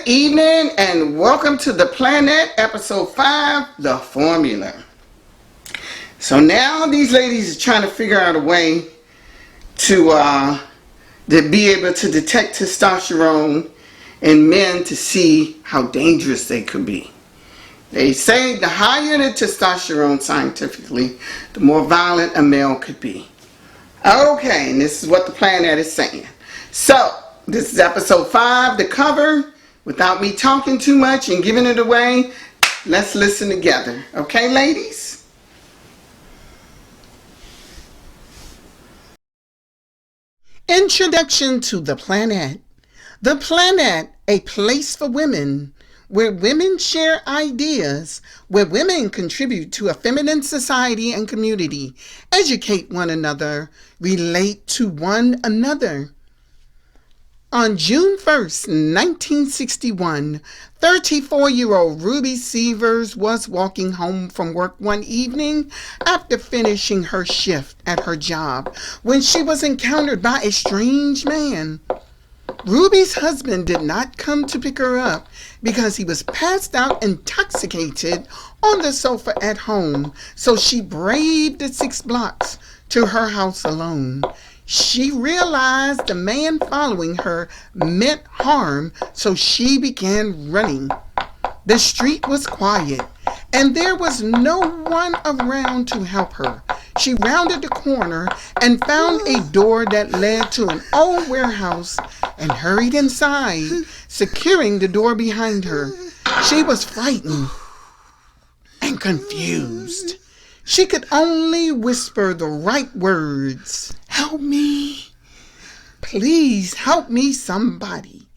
Good evening and welcome to the Planette episode 5, The Formula. So now these ladies are trying to figure out a way to be able to detect testosterone in men to see how dangerous they could be. They say the higher the testosterone scientifically, the more violent a male could be. Okay, and this is what the Planette is saying. So, this is episode 5, the cover. Without me talking too much and giving it away, let's listen together. Okay, ladies? Introduction to the Planette. The Planette, a place for women, where women share ideas, where women contribute to a feminine society and community, educate one another, relate to one another. On June 1st, 1961, 34-year-old Ruby Severs was walking home from work one evening after finishing her shift at her job when she was encountered by a strange man. Ruby's husband did not come to pick her up because he was passed out intoxicated on the sofa at home, so she braved the 6 blocks to her house alone. She realized the man following her meant harm, so she began running. The street was quiet, and there was no one around to help her. She rounded the corner and found a door that led to an old warehouse and hurried inside, securing the door behind her. She was frightened and confused. She could only whisper the right words. Help me. Please help me, somebody.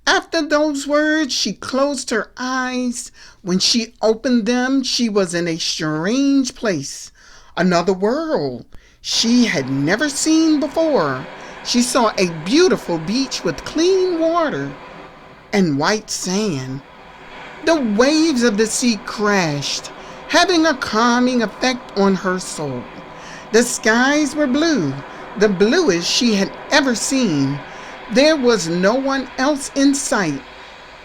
After those words, she closed her eyes. When she opened them, she was in a strange place, another world she had never seen before. She saw a beautiful beach with clean water and white sand. The waves of the sea crashed, having a calming effect on her soul. The skies were blue, the bluest she had ever seen. There was no one else in sight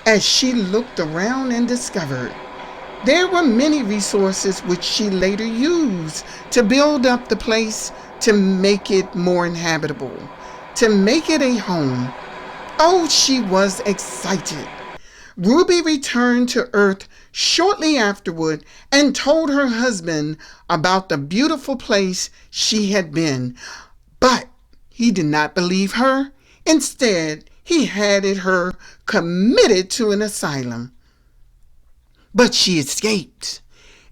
as she looked around and discovered there were many resources which she later used to build up the place, to make it more inhabitable, to make it a home. Oh, she was excited. Ruby returned to Earth shortly afterward and told her husband about the beautiful place she had been. But he did not believe her. Instead, he had her committed to an asylum. But she escaped,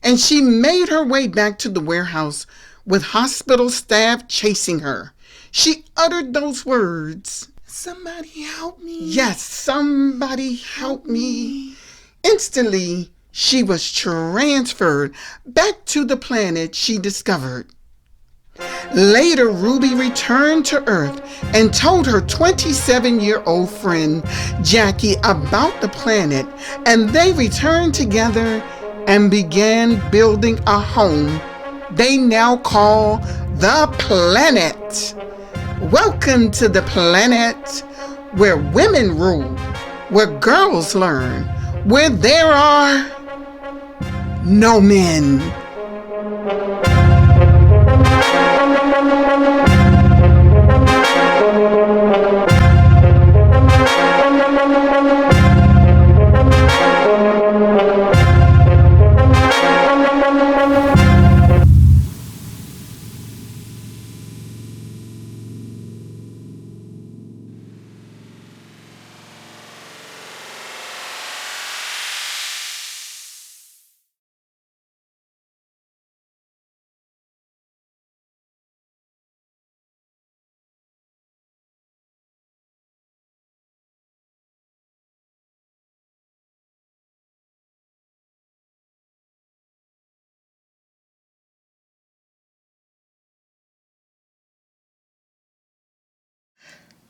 and she made her way back to the warehouse with hospital staff chasing her. She uttered those words, "Somebody help me." Yes, somebody help me. Instantly, she was transferred back to the planet she discovered. Later, Ruby returned to Earth and told her 27-year-old friend Jackie about the planet, and they returned together and began building a home they now call the Planette. Welcome to the Planette, where women rule, where girls learn, where there are no men.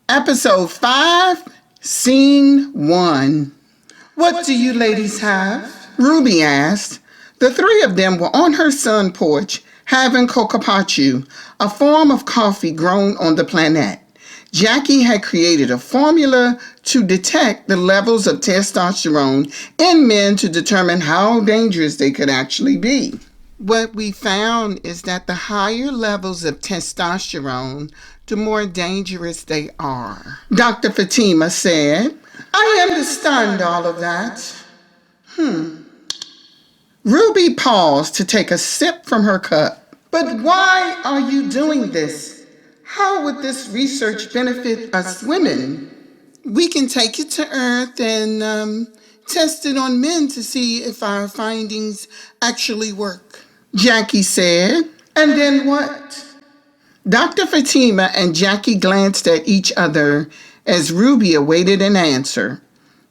Episode 5, Scene 1. What do you ladies have? Ruby asked. The 3 of them were on her sun porch having cocopachu, a form of coffee grown on the Planette. Jackie had created a formula to detect the levels of testosterone in men to determine how dangerous they could actually be. What we found is that the higher levels of testosterone, the more dangerous they are. Dr. Fatima said, I understand all of that. Ruby paused to take a sip from her cup. But why are you doing this? How would this research benefit us women? We can take it to Earth and test it on men to see if our findings actually work, Jackie said. And then what? Dr. Fatima and Jackie glanced at each other as Ruby awaited an answer.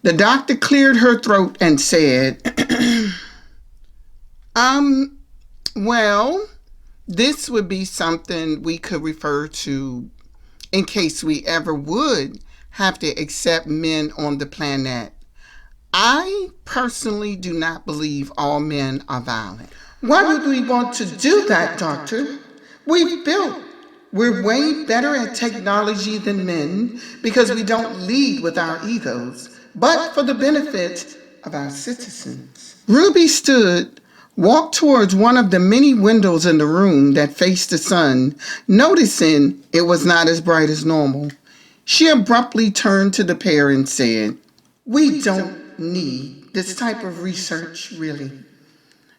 The doctor cleared her throat and said, well, this would be something we could refer to in case we ever would have to accept men on the planet. I personally do not believe all men are violent. Why would we want to do that, doctor? We're way better at technology than men because we don't lead with our egos, but for the benefit of our citizens. Ruby stood, walked towards one of the many windows in the room that faced the sun, noticing it was not as bright as normal. She abruptly turned to the pair and said, we don't need this type of research, really.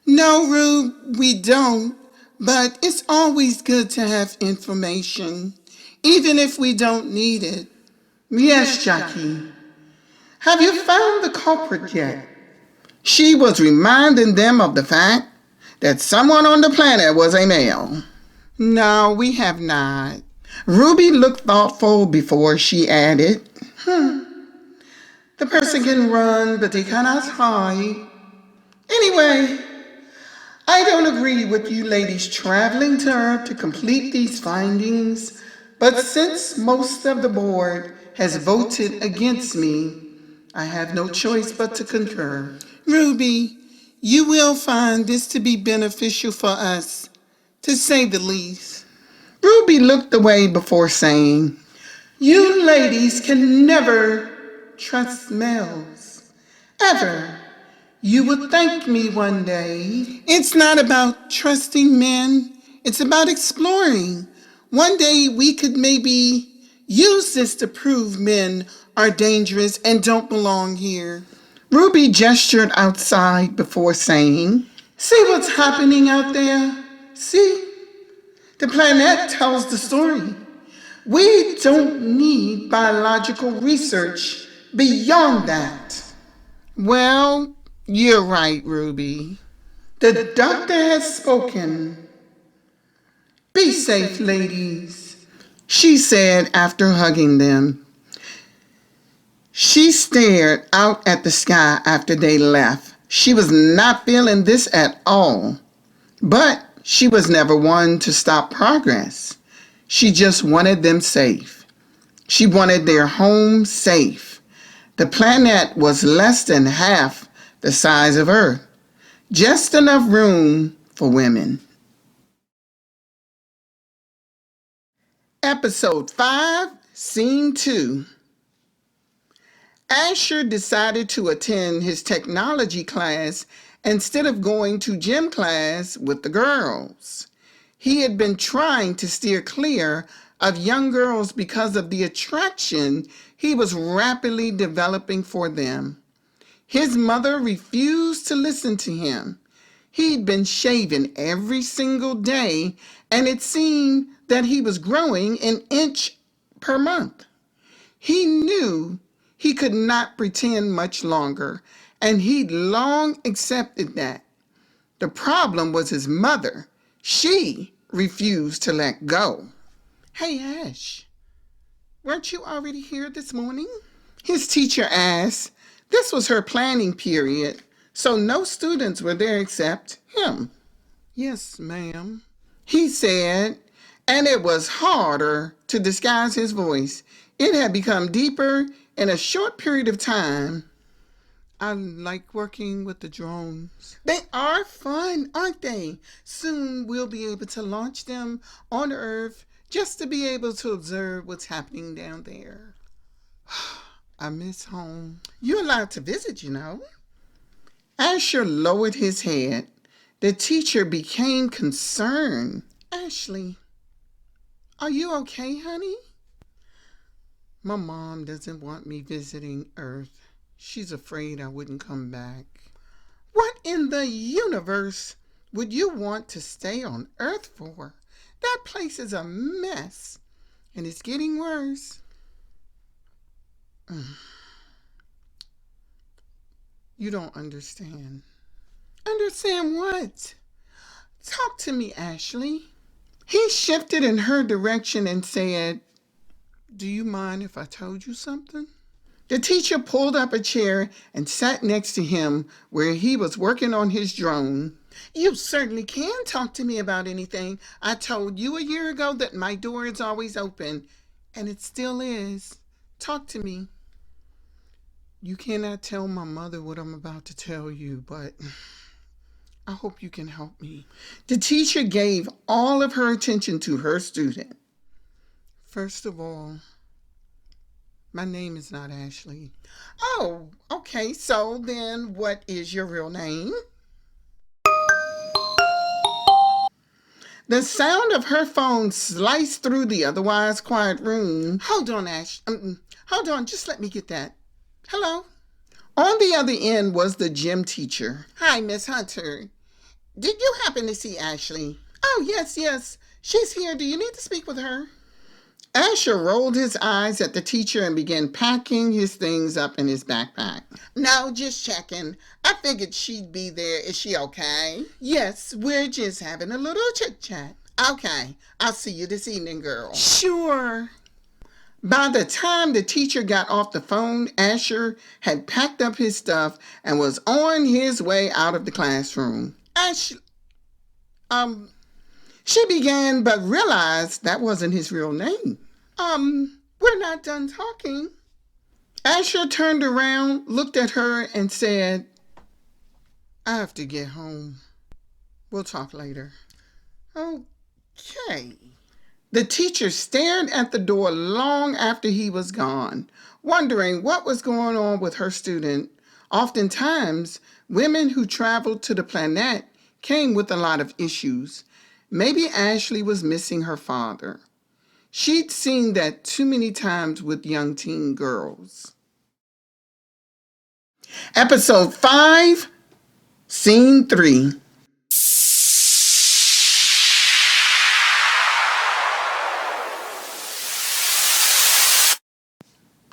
No, Rube, we don't, but it's always good to have information, even if we don't need it. Yes, Jackie. Have you found the culprit yet? She was reminding them of the fact that someone on the planet was a male. No, we have not. Ruby looked thoughtful before she added, The person can run, but they cannot hide. Anyway, I don't agree with you ladies traveling to Earth to complete these findings, but since most of the board has voted against me, I have no choice but to concur. Ruby, you will find this to be beneficial for us, to say the least. Ruby looked away before saying, you ladies can never trust males. Ever. You will thank me one day. It's not about trusting men. It's about exploring. One day we could maybe use this to prove men are dangerous and don't belong here. Ruby gestured outside before saying, see what's happening out there? See? The Planette tells the story. We don't need biological research beyond that. Well, you're right, Ruby. The doctor has spoken. Be safe, ladies, she said after hugging them. She stared out at the sky after they left. She was not feeling this at all. But she was never one to stop progress. She just wanted them safe. She wanted their home safe. The planet was less than half the size of Earth. Just enough room for women. Episode 5, Scene 2. Asher decided to attend his technology class instead of going to gym class with the girls. He had been trying to steer clear of young girls because of the attraction he was rapidly developing for them. His mother refused to listen to him. He'd been shaving every single day, and it seemed that he was growing an inch per month. He knew he could not pretend much longer, and he'd long accepted that. The problem was his mother. She refused to let go. Hey, Ash, weren't you already here this morning? His teacher asked. This was her planning period, so no students were there except him. Yes, ma'am, he said, and it was harder to disguise his voice. It had become deeper in a short period of time. I like working with the drones. They are fun, aren't they? Soon we'll be able to launch them on Earth just to be able to observe what's happening down there. I miss home. You're allowed to visit, you know. Asher lowered his head. The teacher became concerned. Ashley, are you okay, honey? My mom doesn't want me visiting Earth. She's afraid I wouldn't come back. What in the universe would you want to stay on Earth for? That place is a mess, and it's getting worse. You don't understand. Understand what? Talk to me, Ashley. He shifted in her direction and said, "Do you mind if I told you something?" The teacher pulled up a chair and sat next to him where he was working on his drone. You certainly can talk to me about anything. I told you a year ago that my door is always open, and it still is. Talk to me. You cannot tell my mother what I'm about to tell you, but I hope you can help me. The teacher gave all of her attention to her student. First of all, my name is not Ashley. Oh, okay. So then what is your real name? The sound of her phone sliced through the otherwise quiet room. Hold on, Ash. Hold on. Just let me get that. Hello? On the other end was the gym teacher. Hi, Miss Hunter. Did you happen to see Ashley? Oh, yes. She's here. Do you need to speak with her? Asher rolled his eyes at the teacher and began packing his things up in his backpack. No, just checking. I figured she'd be there. Is she okay? Yes, we're just having a little chit-chat. Okay, I'll see you this evening, girl. Sure. By the time the teacher got off the phone, Asher had packed up his stuff and was on his way out of the classroom. Ashley, she began, but realized that wasn't his real name. We're not done talking. Asher turned around, looked at her, and said, I have to get home. We'll talk later. Okay. The teacher stared at the door long after he was gone, wondering what was going on with her student. Oftentimes, women who traveled to the Planette came with a lot of issues. Maybe Ashley was missing her father. She'd seen that too many times with young teen girls. Episode 5, Scene 3.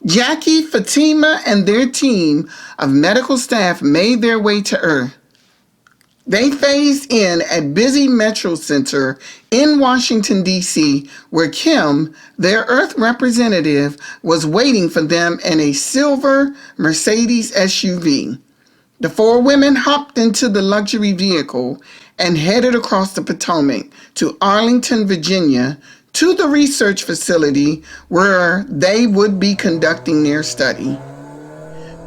Jackie, Fatima, and their team of medical staff made their way to Earth. They phased in at busy Metro Center in Washington, D.C., where Kim, their Earth representative, was waiting for them in a silver Mercedes SUV. The 4 women hopped into the luxury vehicle and headed across the Potomac to Arlington, Virginia, to the research facility where they would be conducting their study.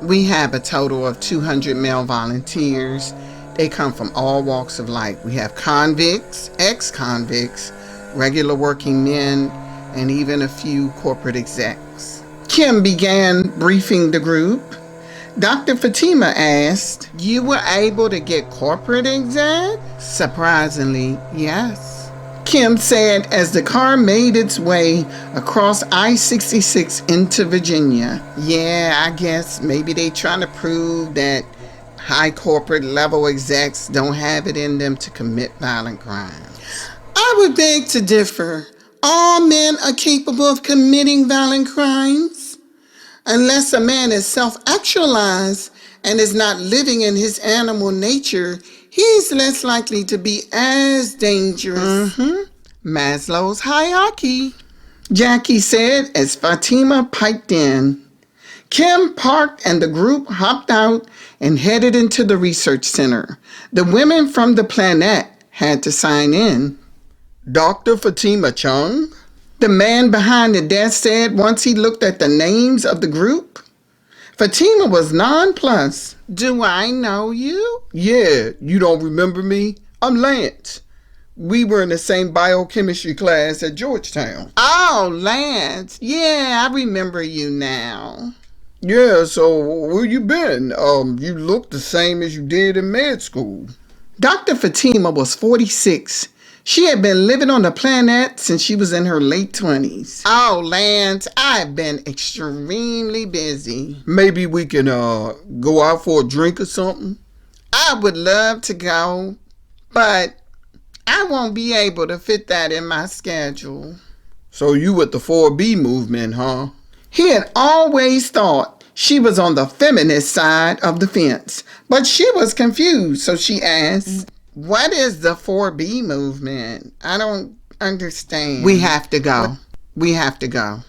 We have a total of 200 male volunteers. They come from all walks of life. We have convicts, ex-convicts, regular working men, and even a few corporate execs. Kim began briefing the group. Dr. Fatima asked, You were able to get corporate execs? Surprisingly, yes. Kim said as the car made its way across I-66 into Virginia. Yeah, I guess maybe they trying to prove that high corporate level execs don't have it in them to commit violent crimes. I would beg to differ. All men are capable of committing violent crimes. Unless a man is self-actualized and is not living in his animal nature, he's less likely to be as dangerous. Maslow's hierarchy, Jackie said as Fatima piped in. Kim parked and the group hopped out and headed into the research center. The women from the Planette had to sign in. Dr. Fatima Chung, the man behind the desk said once he looked at the names of the group. Fatima was nonplussed. Do I know you? Yeah, you don't remember me? I'm Lance. We were in the same biochemistry class at Georgetown. Oh, Lance. Yeah, I remember you now. Yeah, so where you been? You look the same as you did in med school. Dr. Fatima was 46. She had been living on the Planette since she was in her late 20s. Oh, Lance, I've been extremely busy. Maybe we can go out for a drink or something? I would love to go, but I won't be able to fit that in my schedule. So you with the 4B movement, huh? He had always thought she was on the feminist side of the fence, but she was confused, so she asked, "What is the 4B movement? I don't understand." We have to go. We have to go.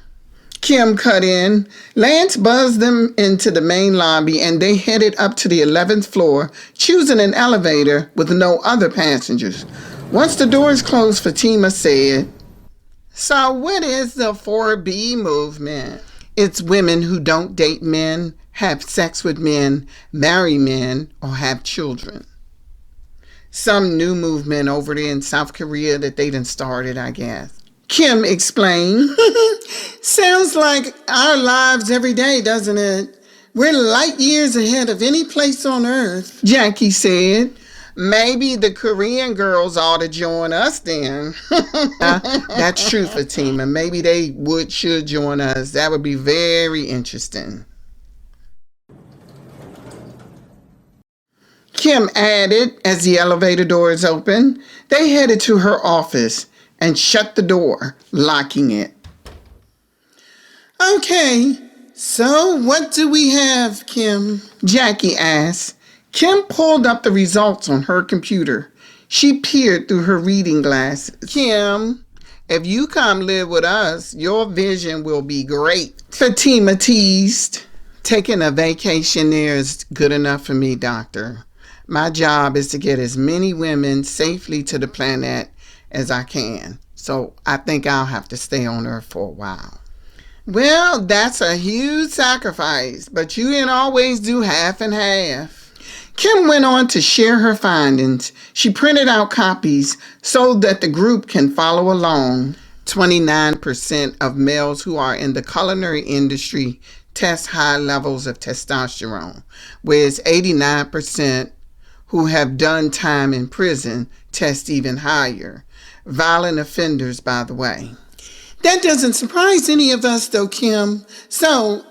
Kim cut in. Lance buzzed them into the main lobby and they headed up to the 11th floor, choosing an elevator with no other passengers. Once the doors closed, Fatima said, "So what is the 4B movement?" It's women who don't date men, have sex with men, marry men, or have children. Some new movement over there in South Korea that they done started, I guess. Kim explained. Sounds like our lives every day, doesn't it? We're light years ahead of any place on earth, Jackie said. Maybe the Korean girls ought to join us then. That's true, Fatima. Maybe they should join us. That would be very interesting. Kim added as the elevator doors opened. They headed to her office and shut the door, locking it. Okay, so what do we have, Kim? Jackie asked. Kim pulled up the results on her computer. She peered through her reading glasses. Kim, if you come live with us, your vision will be great, Fatima teased. Taking a vacation there is good enough for me, doctor. My job is to get as many women safely to the Planette as I can. So I think I'll have to stay on Earth for a while. Well, that's a huge sacrifice, but you can always do half and half. Kim went on to share her findings. She printed out copies so that the group can follow along. 29% of males who are in the culinary industry test high levels of testosterone, whereas 89% who have done time in prison test even higher. Violent offenders, by the way. That doesn't surprise any of us, though, Kim. So,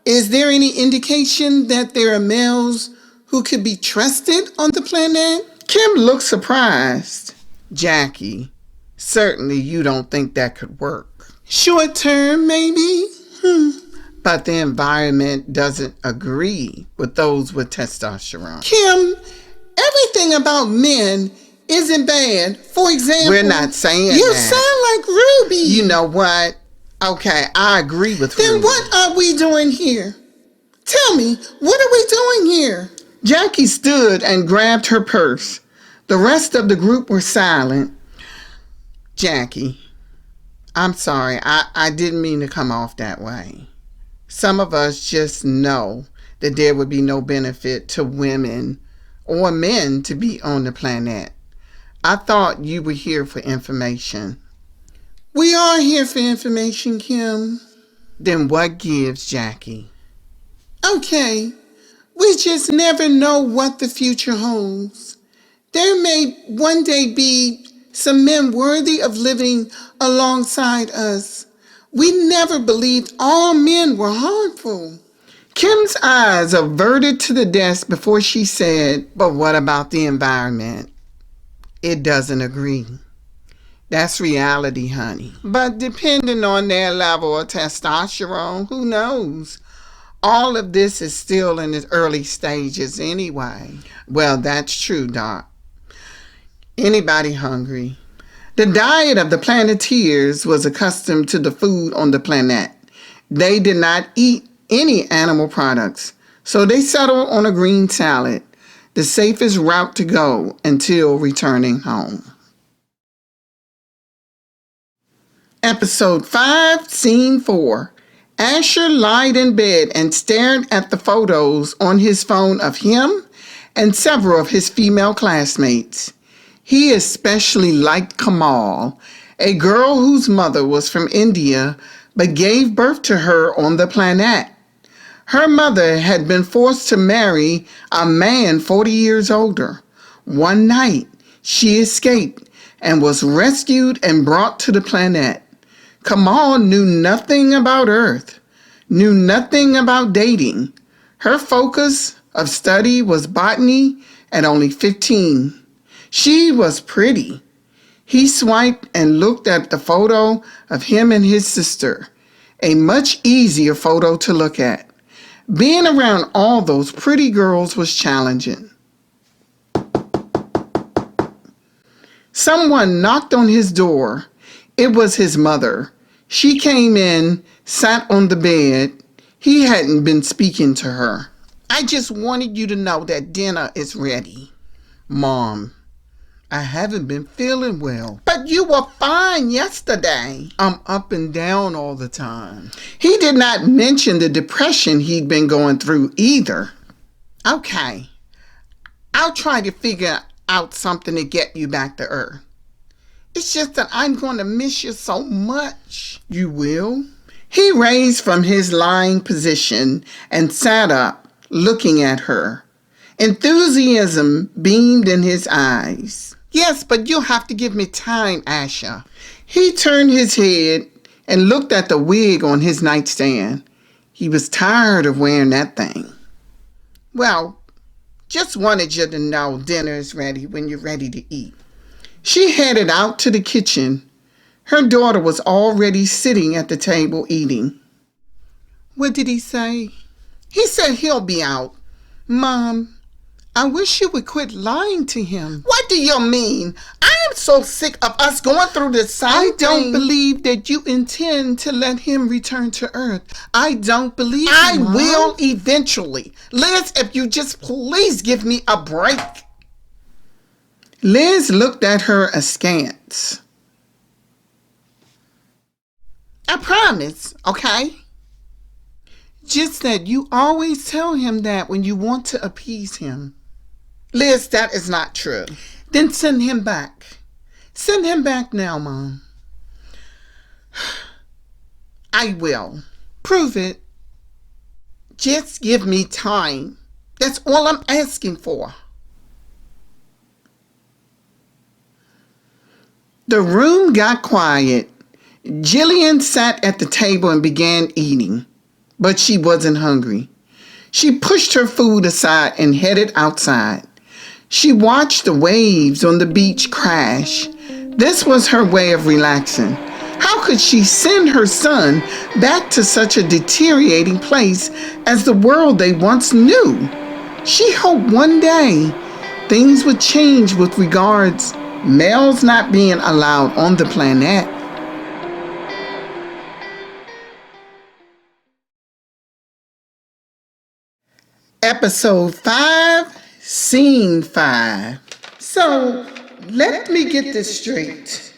is there any indication that there are males who could be trusted on the Planette? Kim looked surprised. Jackie, certainly you don't think that could work. Short term, maybe? But the environment doesn't agree with those with testosterone. Kim, everything about men isn't bad. For example, we're not saying you that. You sound like Ruby. You know what? Okay, I agree with Ruby. Then what are we doing here? Tell me, what are we doing here? Jackie stood and grabbed her purse. The rest of the group were silent. Jackie, I'm sorry. I didn't mean to come off that way. Some of us just know that there would be no benefit to women or men to be on the Planette. I thought you were here for information. We are here for information, Kim. Then what gives, Jackie? Okay, we just never know what the future holds. There may one day be some men worthy of living alongside us. We never believed all men were harmful. Kim's eyes averted to the desk before she said, but what about the environment? It doesn't agree. That's reality, honey. But depending on their level of testosterone, who knows? All of this is still in its early stages anyway. Well, that's true, Doc. Anybody hungry? The diet of the Planeteers was accustomed to the food on the Planette. They did not eat any animal products, so they settled on a green salad, the safest route to go until returning home. Episode 5, Scene 4. Asher lied in bed and stared at the photos on his phone of him and several of his female classmates. He especially liked Kamal, a girl whose mother was from India but gave birth to her on the Planette. Her mother had been forced to marry a man 40 years older. One night, she escaped and was rescued and brought to the Planette. Kamal knew nothing about Earth, knew nothing about dating. Her focus of study was botany at only 15. She was pretty. He swiped and looked at the photo of him and his sister, a much easier photo to look at. Being around all those pretty girls was challenging. Someone knocked on his door. It was his mother. She came in, sat on the bed. He hadn't been speaking to her. I just wanted you to know that dinner is ready. Mom, I haven't been feeling well. But you were fine yesterday. I'm up and down all the time. He did not mention the depression he'd been going through either. Okay, I'll try to figure out something to get you back to Earth. It's just that I'm going to miss you so much. You will? He raised from his lying position and sat up, looking at her. Enthusiasm beamed in his eyes. Yes, but you'll have to give me time, Asha. He turned his head and looked at the wig on his nightstand. He was tired of wearing that thing. Well, just wanted you to know dinner is ready when you're ready to eat. She headed out to the kitchen. Her daughter was already sitting at the table eating. What did he say? He said he'll be out. Mom, I wish you would quit lying to him. What do you mean? I am so sick of us going through this same thing. I don't believe that you intend to let him return to Earth. I don't believe I will eventually. Liz, if you just please give me a break. Liz looked at her askance. I promise, okay? Just that you always tell him that when you want to appease him. Liz, that is not true. Then send him back. Send him back now, Mom. I will. Prove it. Just give me time. That's all I'm asking for. The room got quiet. Jillian sat at the table and began eating, but she wasn't hungry. She pushed her food aside and headed outside. She watched the waves on the beach crash. This was her way of relaxing. How could she send her son back to such a deteriorating place as the world they once knew? She hoped one day things would change with regards males not being allowed on the Planette. Episode 5, Scene 5. So, let me get this straight.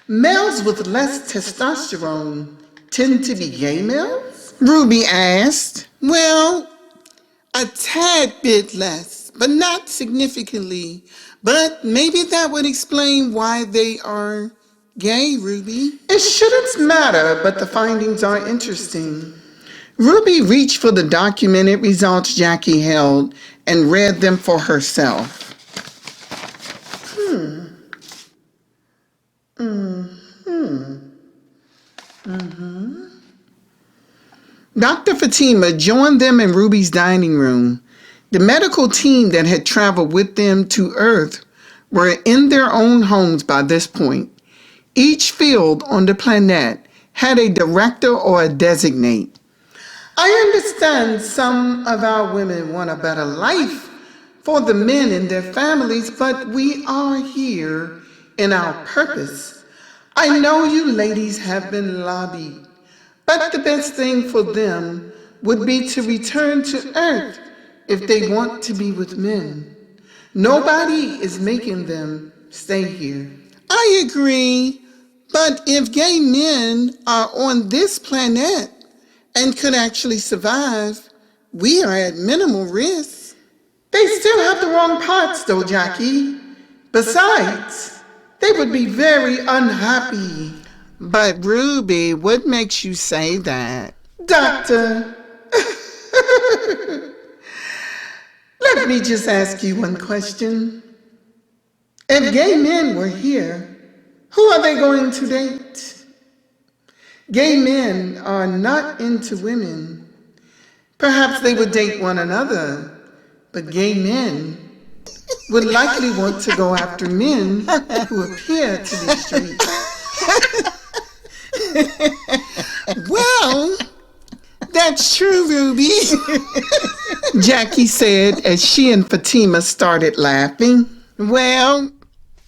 Males with less testosterone tend to be gay males? Ruby asked. Well, a tad bit less, but not significantly. But maybe that would explain why they are gay, Ruby. It shouldn't matter, but the findings are interesting. Ruby reached for the documented results Jackie held and read them for herself. Dr. Fatima joined them in Ruby's dining room. The medical team that had traveled with them to Earth were in their own homes by this point. Each field on the Planette had a director or a designate. I understand some of our women want a better life for the men and their families, but we are here in our purpose. I know you ladies have been lobbied, but the best thing for them would be to return to Earth if they want to be with men. Nobody is making them stay here. I agree, but if gay men are on this planet and could actually survive, we are at minimal risk. They still have the wrong parts though, Jackie. Besides, they would be very unhappy. But Ruby, what makes you say that? Doctor, let me just ask you one question. If gay men were here, who are they going to date? Gay men are not into women. Perhaps they would date one another, but gay men would likely want to go after men who appear to be straight. Well, that's true, Ruby. Jackie said as she and Fatima started laughing. Well,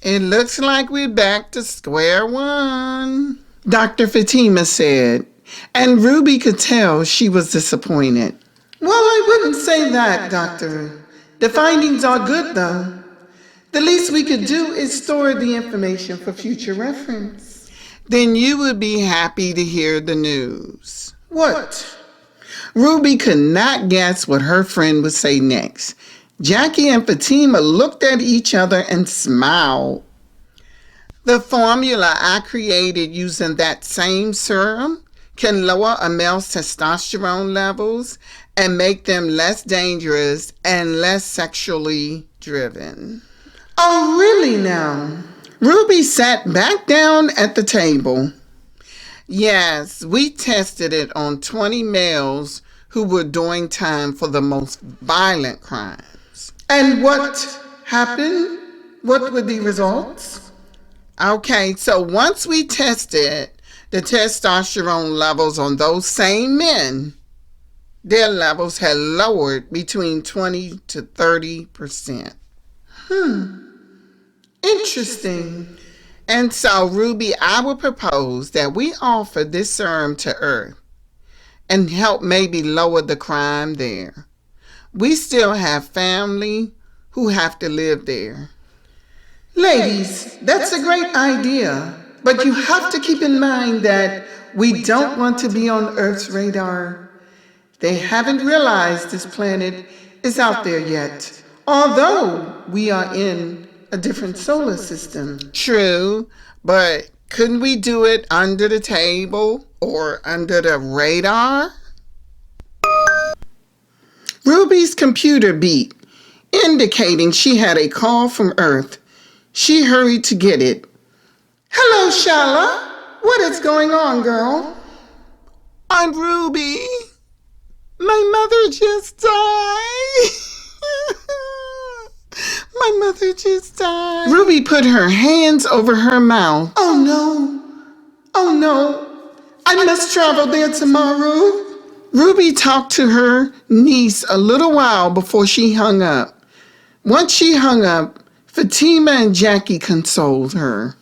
it looks like we're back to square one, Dr. Fatima said, and Ruby could tell she was disappointed. Well, I wouldn't say that, Doctor. The findings are good, though. The least we could do is store the information for future reference. Then you would be happy to hear the news. What? Ruby could not guess what her friend would say next. Jackie and Fatima looked at each other and smiled. The formula I created using that same serum can lower a male's testosterone levels and make them less dangerous and less sexually driven. Oh, really now? Ruby sat back down at the table. Yes, we tested it on 20 males who were doing time for the most violent crimes. And what happened? What were the results? Okay, so once we tested the testosterone levels on those same men, their levels had lowered between 20 to 30%. Interesting. And so, Ruby, I would propose that we offer this serum to Earth and help maybe lower the crime there. We still have family who have to live there. Ladies, that's a great idea, but you have to keep in mind that we don't want to be on Earth's radar. They haven't realized this planet is out there yet, although we are in a different solar system. True, but couldn't we do it under the table or under the radar? Ruby's computer beeped, indicating she had a call from Earth. She hurried to get it. Hello, Shala. What is going on, girl? Aunt Ruby, my mother just died. My mother just died. Ruby put her hands over her mouth. Oh no. Oh no. I must travel there tomorrow. Ruby talked to her niece a little while before she hung up. Once she hung up, Fatima and Jackie consoled her.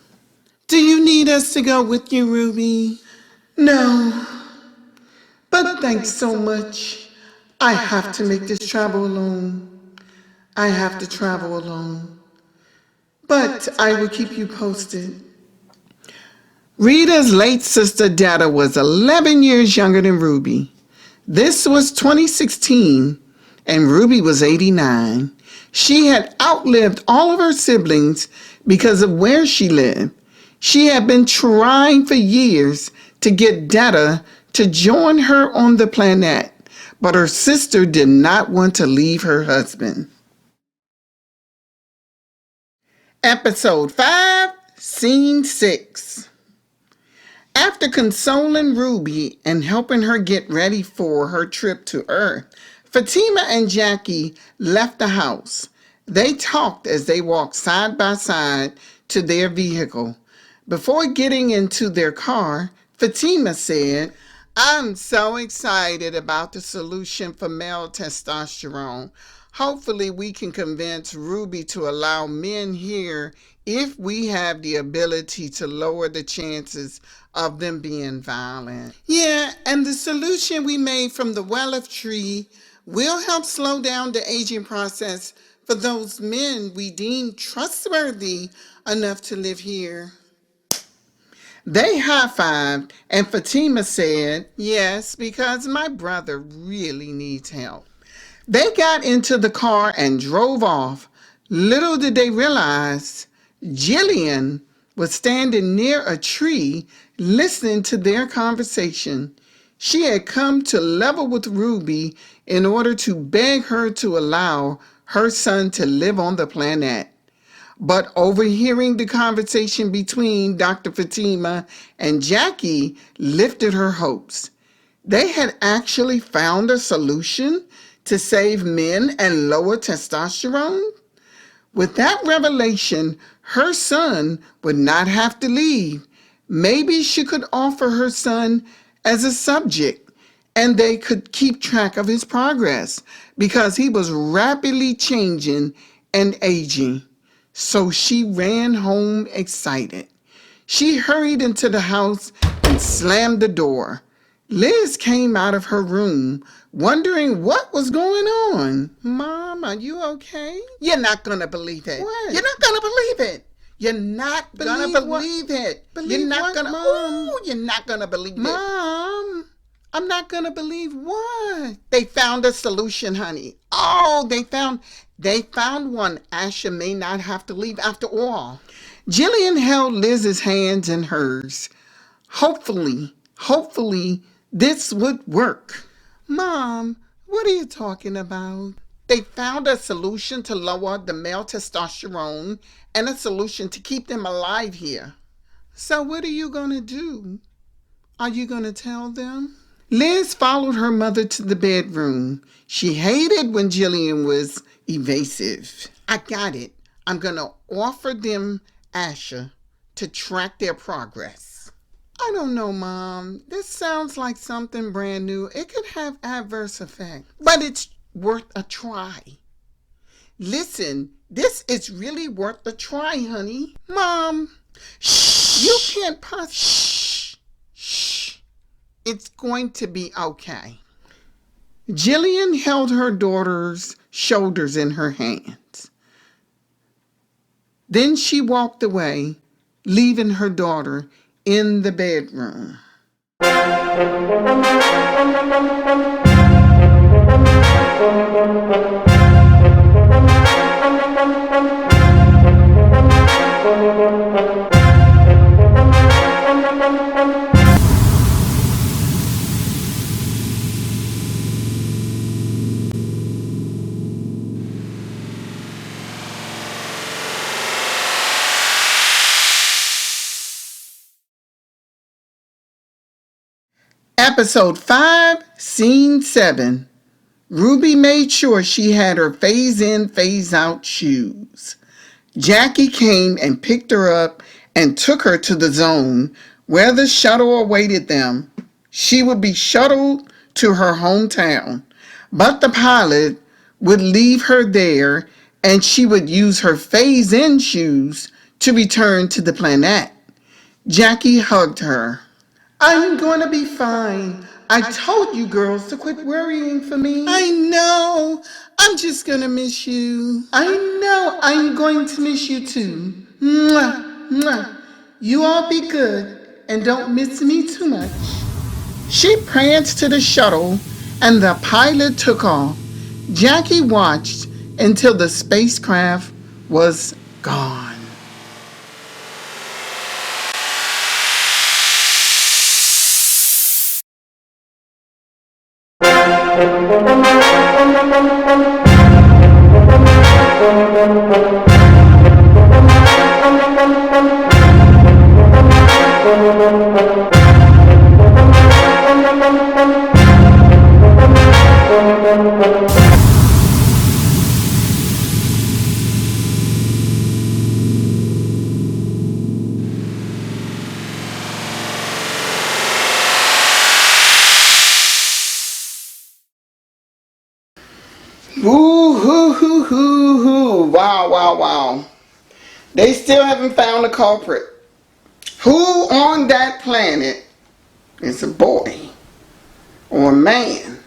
Do you need us to go with you, Ruby? No. But thanks so much. I have to make this travel alone. I have to travel alone. But I will keep you posted. Rita's late sister Dada was 11 years younger than Ruby. This was 2016, and Ruby was 89. She had outlived all of her siblings because of where she lived. She had been trying for years to get Dada to join her on the Planette, but her sister did not want to leave her husband. Episode 5, Scene 6. After consoling Ruby and helping her get ready for her trip to Earth, Fatima and Jackie left the house. They talked as they walked side by side to their vehicle. Before getting into their car, Fatima said, I'm so excited about the solution for male testosterone. Hopefully we can convince Ruby to allow men here if we have the ability to lower the chances of them being violent. Yeah, and the solution we made from the Welliff tree will help slow down the aging process for those men we deem trustworthy enough to live here. They high-fived, and Fatima said, yes, because my brother really needs help. They got into the car and drove off. Little did they realize Jillian was standing near a tree listening to their conversation. She had come to level with Ruby in order to beg her to allow her son to live on the planet. But overhearing the conversation between Dr. Fatima and Jackie lifted her hopes. They had actually found a solution to save men and lower testosterone. With that revelation, her son would not have to leave. Maybe she could offer her son as a subject, and they could keep track of his progress because he was rapidly changing and aging. So she ran home excited. She hurried into the house and slammed the door. Liz came out of her room wondering what was going on. Mom, are you okay? You're not going to believe it. What? You're not going to believe it. You're not going to believe it. You're not going to. Oh, you're not going to believe it. Mom, I'm not going to believe what? They found a solution, honey. Oh, they found one. Asha may not have to leave after all. Jillian held Liz's hands in hers. Hopefully, this would work. Mom, what are you talking about? They found a solution to lower the male testosterone and a solution to keep them alive here. So what are you going to do? Are you going to tell them? Liz followed her mother to the bedroom. She hated when Jillian was evasive. I got it. I'm going to offer them Asha to track their progress. I don't know, Mom. This sounds like something brand new. It could have adverse effects, but it's worth a try. Listen, this is really worth a try, honey. Mom, shh. You can't Shh. It's going to be okay. Jillian held her daughter's shoulders in her hands. Then she walked away, leaving her daughter in the bedroom. Episode 5, Scene 7. Ruby made sure she had her phase-in, phase-out shoes. Jackie came and picked her up and took her to the zone where the shuttle awaited them. She would be shuttled to her hometown, but the pilot would leave her there and she would use her phase-in shoes to return to the Planette. Jackie hugged her. I'm going to be fine. I told you girls to quit worrying for me. I know. I'm just going to miss you. I know. I'm going to miss you too. Mwah, mwah. You all be good and don't miss me too much. She pranced to the shuttle and the pilot took off. Jackie watched until the spacecraft was gone. Woo-hoo-hoo-hoo-hoo. Wow. They still haven't found the culprit. Who on that planet is a boy or a man?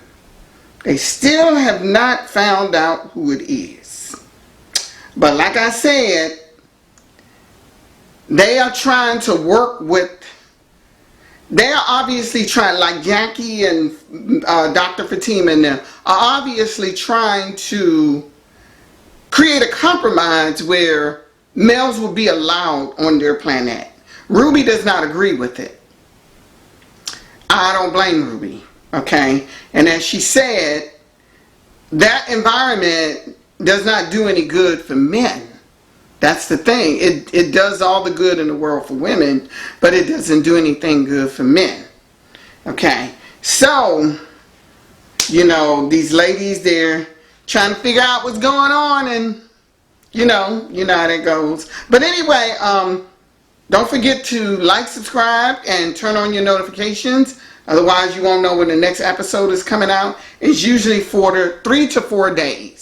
They still have not found out who it is. But like I said, they are trying to work with, they are obviously trying, like Jackie and Dr. Fatima and them, are obviously trying to create a compromise where males will be allowed on their planet. Ruby does not agree with it. I don't blame Ruby, okay? And as she said, that environment does not do any good for men. That's the thing. It does all the good in the world for women, but it doesn't do anything good for men. Okay? So, you know, these ladies, they're trying to figure out what's going on, and you know how that goes. But anyway, don't forget to like, subscribe, and turn on your notifications. Otherwise, you won't know when the next episode is coming out. It's usually 3 to 4 days.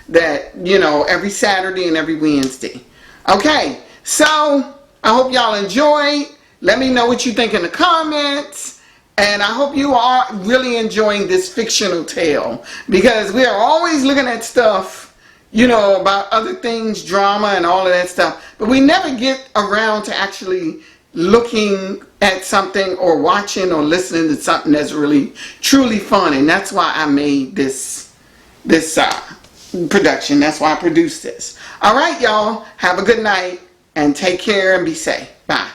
That, you know, every Saturday and every Wednesday. Okay, so I hope y'all enjoyed. Let me know what you think in the comments. And I hope you are really enjoying this fictional tale. Because we are always looking at stuff, you know, about other things, drama and all of that stuff. But we never get around to actually looking at something or watching or listening to something that's really, truly fun. And that's why I made this production. That's why I produced this. All right, y'all. Have a good night and take care and be safe. Bye.